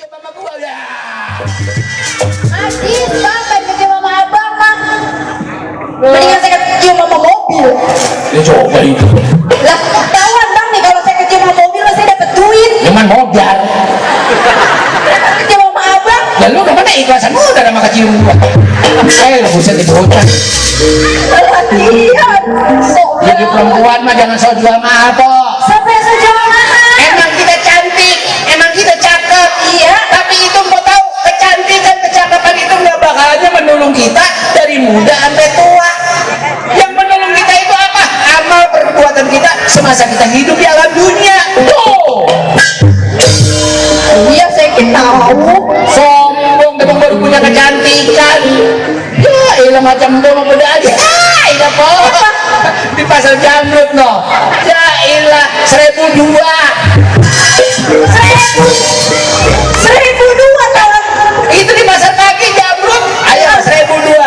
mama gua ya. Adis, bang, pengen kecium sama abang, bang. Mendingan saya kecium sama mobil. Ya coba itu. Lah, ketahuan bang nih kalau saya kecium sama mobil, saya dapat duit. Cuman modal. Kecium sama abang. Ya lu kemana ikhlasan udah sama kecium gua. Lu buset di bocah. Latihan. Jadi perempuan mah jangan sok jual mahal kok. Sampai sejauh mana? Emang kita cantik, emang kita cakep. Iya. Tapi itu mau tahu kecantikan, kecakapan itu nggak bakalannya menolong kita dari muda sampai tua. Yang menolong kita itu apa? Amal perbuatan kita semasa kita hidup di alam dunia. Tuh. Iya, saya tahu. Sombong memang baru punya kecantikan. Ya, ilah macam dong beda aja. Ilah po. Di pasar Jamrut no. Ya ilah 1.002. 1.002 tahun. Itu di pasar kaki Jamrut. Ayo 1.002.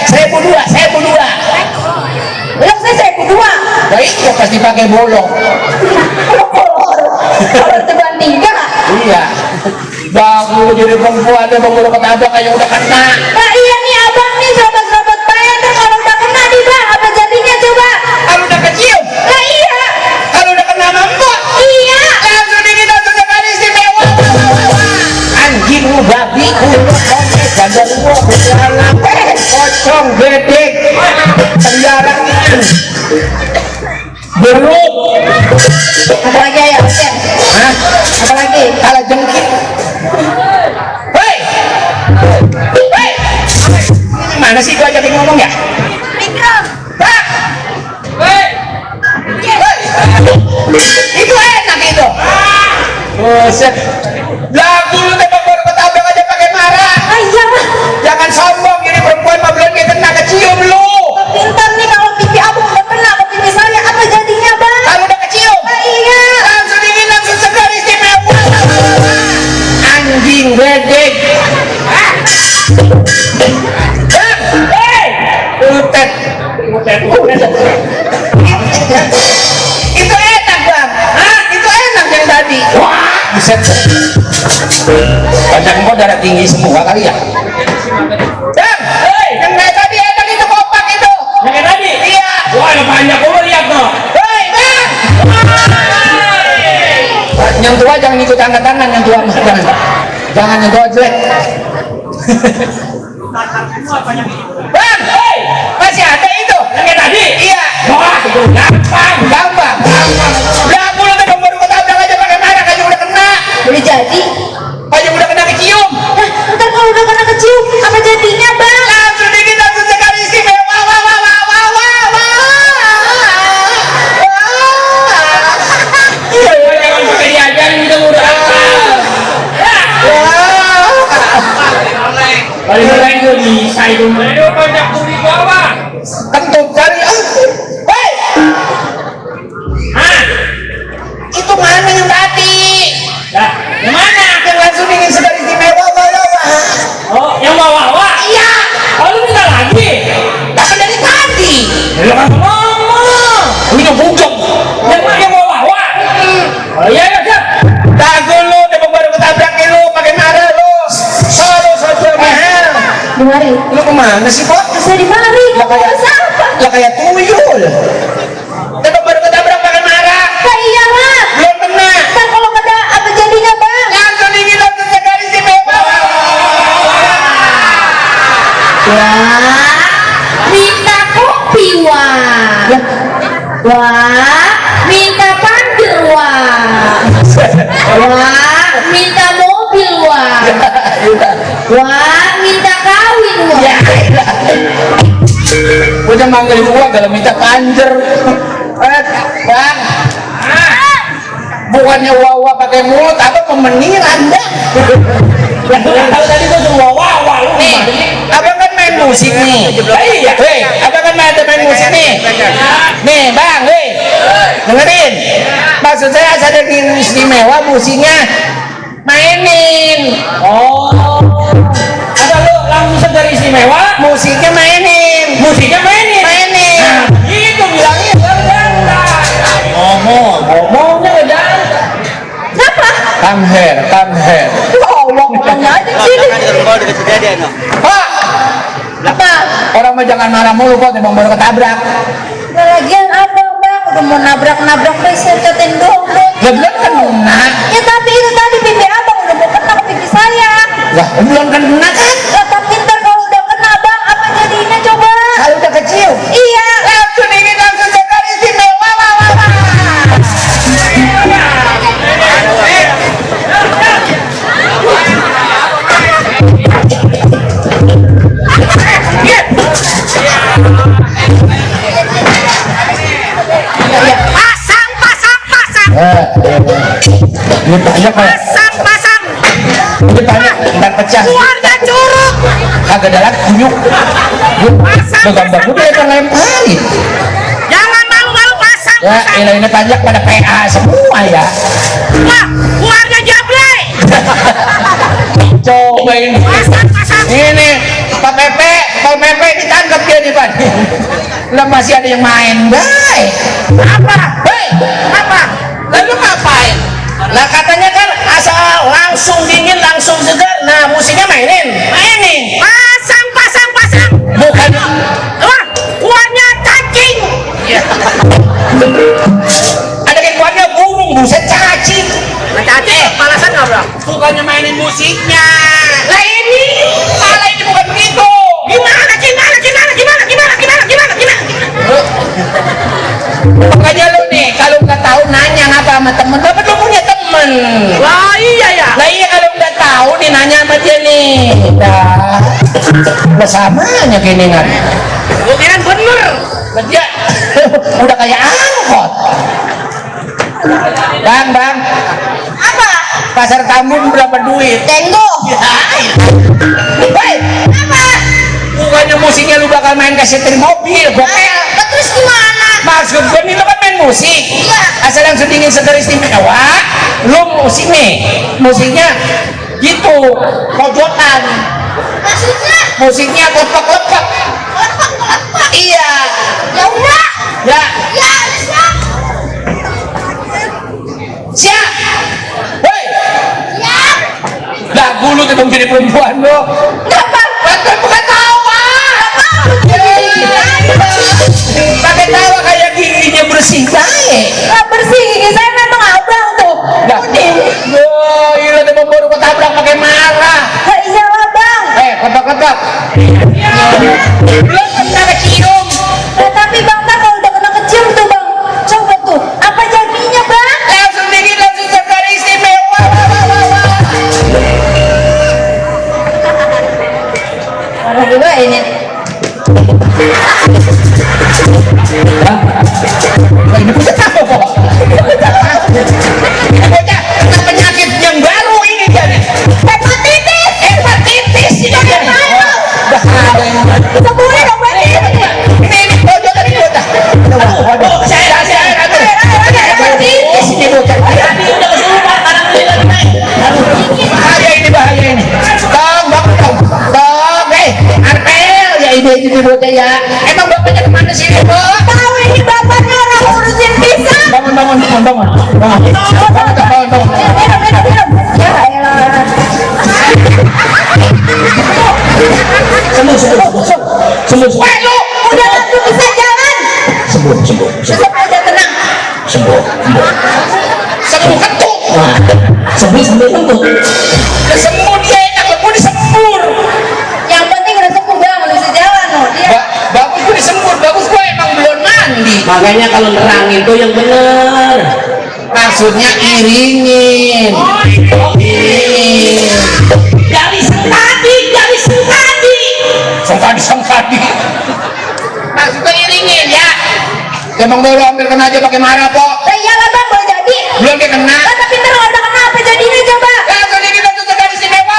1.002. Belum saya 1.002. Baik, kok pasti pakai bolong. Kalau teban 3. Iya. Bagus jadi perempuan dia baru ketabrak kayak udah kena. Nah iya nih abang nih sobat-sobat bayar kalau udah kena nih bang apa jadinya coba? Kalau udah kecium, Nah iya. kalau udah kena mambok, Iya. langsung dingin langsung sekali istimewa. Anjing lu babi kulit oke bandar gua beranak pocong bedek penjara beruk. Apa lagi ya? Hah? Apa lagi? Kalah jengkit. Hei, hei, mana sih gua ajakin ngomong ya? Mikro. Hah? Hei, hei, itu enak itu. Buset, lagu lu tembak baru ketabrak aja pakai marah. Ah iya bang. Jangan sombong, jadi perempuan mah belum kayak kena kecium lu. Pintar nih kalau pipi abang udah kena ke pipi saya apa jadinya bang? Kalau udah kecium, Nah iya. langsung dingin langsung segar istimewa. Anjing bedek. Hei, utet. Itu enak bang. Hah? Itu enak yang tadi. Wah, buset. Badan gua darah tinggi semua kali ya. Bang, yang kayak tadi enak itu kompak itu. Yang kayak tadi? Iya. Wah, ada banyak gua lihat no. Hei, bang. Yang tua jangan ikut angkat tangan, yang tua jangan yang tua jelek. Bang, hei, masih ada itu? Yang kayak tadi? Iya. Wah, gampang. Udah mulu tuh baru ketabrak aja pakai marah aja udah kena. Boleh jadi. Aja udah kena kecium. Nah ntar kalau udah kena kecium apa jadinya bang? Langsung dingin langsung sekali istimewa. Jangan pakai diajarin kita udah. Paling lain tuh bisa itu. Ayo banyak di bawah. Kentut cari. Hei, Hah? itu mana yang tadi? Nah, yang mana? Yang langsung dingin segar istimewa. Oh, yang bawah. Iya. Oh, lu minta lagi? Tapi dari tadi. Lu kan ngomong. Ini bujok. Yang bawah. Oh iya, siap. Dagu lu, tembak baru ketabrak lu, pakai marah lu. Selalu saja mahal. Dimari. Lu kemana sih kok? Saya dimari. Lah kayak Siapa? lah kayak tuyul. Tembak baru ketabrak pakai marah. Nah iya bang. Belum kena. Ntar kalau kena apa jadinya bang? Langsung dingin langsung sekali istimewa. Wah, minta kopi wah. Wah, minta panjer wah. Wah, minta mobil wah. Wah, minta kawin wah. Ya. Udah manggil gua kalau minta panjer. Bang. Bukannya wawa pakai mulut apa pemenir Anda? Kalau tadi gua suruh wah, lu Nih, abang kan main musik nih. Iya. Hei, abang kan main musik nih. Nih, bang, hei, dengerin. Maksud saya ada di istimewa musiknya mainin. Oh. Ada lu langsung segar istimewa, Musiknya mainin. musiknya mainin. Mainin. Nah, itu bilangnya jangan. Ngomongnya jangan. Kenapa? Come here. Oh, kan kalau mau dikasih kejadian no. Pak, Apa? orang mah jangan marah mulu kok, emang baru ketabrak. Lagian abang bang udah mau nabrak saya catain dong. Ya belum kena. Ya tapi itu tadi pipi abang udah mau kena ke pipi saya. Lah, belum kena kan? Ya, tapi ntar kalau udah kena bang apa jadinya coba? Kalau udah kecil. Iya. Langsung ini langsung sekali istimewa. Wah, wah, wah. Ini banyak pak. Pasang Ini banyak, ntar pecah. keluarga curug. Kagak ada lagi kunyuk. Gambar gue dia kan lemparin. Jangan malu-malu pasang. Ya, ini banyak pada PA semua ya. Wah, keluarga Jable. Coba ini. Pasang. Ini Pak Pepe ditangkap dia nih Pak. Lah masih ada yang main, guys. Apa? Hei, Apa? lalu ngapain? Lah katanya kan asal langsung dingin, langsung segar. Nah, musiknya mainin. Pasang. Bukan. Wah, keluarnya cacing. Ada yang keluarnya burung, buset cacing. Cacing, balasan nggak bro? Bukannya mainin musiknya. Lah ini, malah ini bukan begitu. Gimana? Makanya lu nih, kalau nggak tahu nanya ngapa sama temen. Dapat lu punya temen. Wah iya ya. Lah iya kalau nggak tahu nih nanya sama dia nih. Dah samanya gini kan. Gue kira bener. Dia udah kayak angkot. Bang. Apa? Pasar Tambun berapa duit? Tenggo. Hei, Apa? bukannya musiknya lu bakal main kasetin mobil, bokeh. Terus gimana? Maksud gue nih lu kan main musik. Iya. Asal yang sedingin segar istimewa, lu musik nih. Musiknya gitu, pojokan. Maksudnya? Musiknya lepek-lepek. Lepak. Iya. Ya udah. Ya, Ya siap. siap. Woi, Siap. lagu lu tuh jadi perempuan lo. Kenapa? Bukan tawa. Pakai tawa kayak giginya bersih baik. Nggak bersih gigi saya memang abang tuh. Nah, gila dia baru ketabrak pakai marah. Iya lah bang. Ketok. Belum kena kecium. Tapi bang kan kalau udah kena kecium tuh bang. Coba tuh. Apa jadinya bang? Langsung dingin, langsung segar istimewa. Marah juga ini. Ini punya apa kok? Bocah, kena penyakit yang baru ini dia nih. Hepatitis ini dia nih. Bahaya ini. Sebulan obatin. Ini bocah tadi bocah. Waduh, saya hepatitis ini bocah. Tadi udah kesurupan karena beli lagi naik. Bahaya ini. Tong, Arpel ya ini bocah ya. Emang bapaknya kemana sih, Bu? Tahu ini bapaknya orang urusin pisang. Bangun. Minum. Ya elah. Sembuh. Weh lu, udah langsung bisa jalan. Sembuh. Tetap aja tenang. Sembuh ketuk. Sembuh kentut. Udah sembuh dia enak, gue disembur. Yang penting udah sembuh bang, udah bisa jalan loh dia. Bagus gue disembur, bagus gue emang belum mandi. Makanya kalau nerangin tuh yang bener. Maksudnya iringin. Dari sengkadi. Sengkadi. Maksudnya iringin ya. Emang baru ambil kena aja pakai marah kok. Lah iyalah bang, boleh jadi. Belum dia kena. Lah tapi ntar kalau udah kena apa jadinya coba? Langsung dingin, langsung segar istimewa.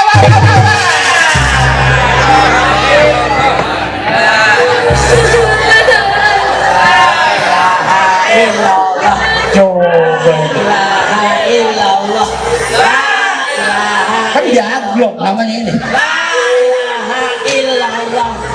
Kan jaglok namanya ini. La ilaha illallah.